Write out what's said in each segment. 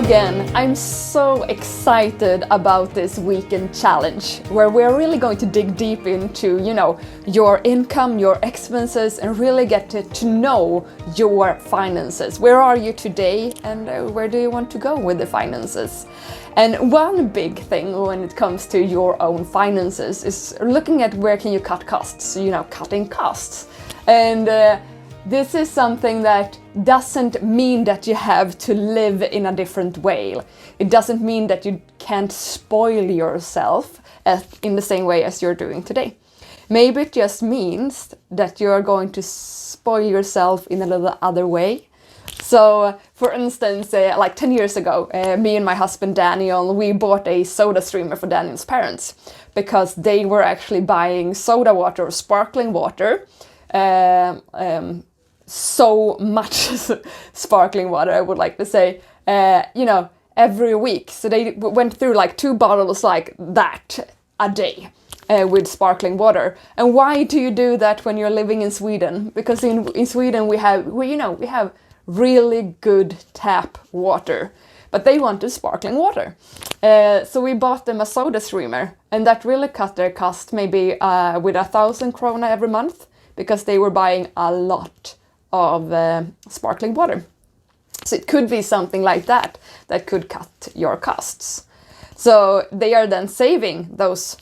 again. I'm so excited about this weekend challenge where we're really going to dig deep into, your income, your expenses, and really get to know your finances. Where are you today and where do you want to go with the finances? And one big thing when it comes to your own finances is looking at where can you cut costs, cutting costs. And this is something that doesn't mean that you have to live in a different way. It doesn't mean that you can't spoil yourself in the same way as you're doing today. Maybe it just means that you're going to spoil yourself in a little other way. So, for instance, like 10 years ago, me and my husband Daniel, we bought a soda streamer for Daniel's parents because they were actually buying soda water or sparkling water. So much sparkling water, I would like to say, every week. So they went through like 2 bottles like that a day with sparkling water. And why do you do that when you're living in Sweden? Because in Sweden we have really good tap water, but they wanted sparkling water. So we bought them a soda streamer, and that really cut their cost maybe with 1,000 krona every month, because they were buying a lot of sparkling water. So it could be something like that could cut your costs. So they are then saving those.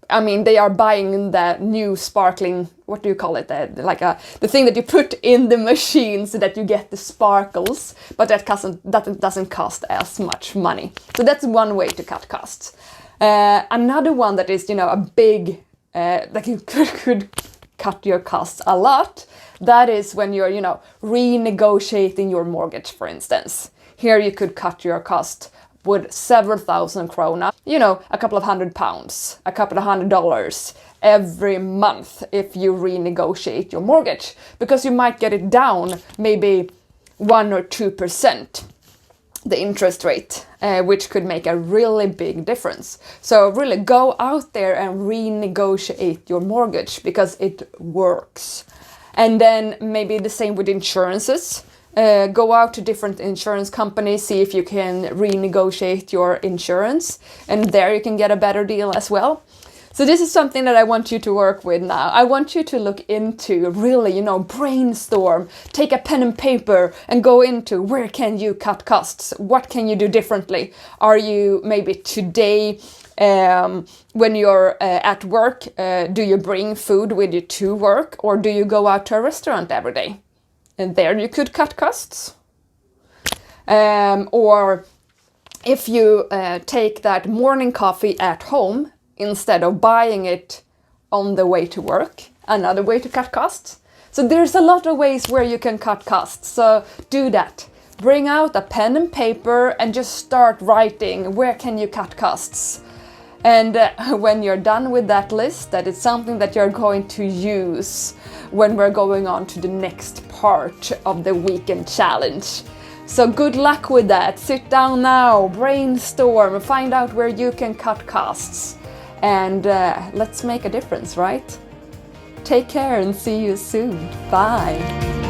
They are buying the new sparkling, what do you call it? The thing that you put in the machine so that you get the sparkles, but that doesn't cost as much money. So that's one way to cut costs. Another one that is, a big, that you could cut your costs a lot, that is when you're, renegotiating your mortgage, for instance. Here you could cut your cost with several thousand krona, a couple of £100, a couple of $100 every month if you renegotiate your mortgage, because you might get it down maybe 1 or 2%, the interest rate, which could make a really big difference. So really go out there and renegotiate your mortgage, because it works. And then maybe the same with insurances. Go out to different insurance companies, see if you can renegotiate your insurance, and there you can get a better deal as well. So this is something that I want you to work with now. I want you to look into, really, brainstorm, take a pen and paper and go into where can you cut costs? What can you do differently? Are you maybe today, when you're at work, do you bring food with you to work, or do you go out to a restaurant every day? And there you could cut costs. Or if you take that morning coffee at home instead of buying it on the way to work, another way to cut costs. So there's a lot of ways where you can cut costs. So do that. Bring out a pen and paper and just start writing where can you cut costs. And when you're done with that list, that is something that you're going to use when we're going on to the next part of the weekend challenge. So good luck with that. Sit down now, brainstorm, find out where you can cut costs. And let's make a difference, right? Take care and see you soon. Bye.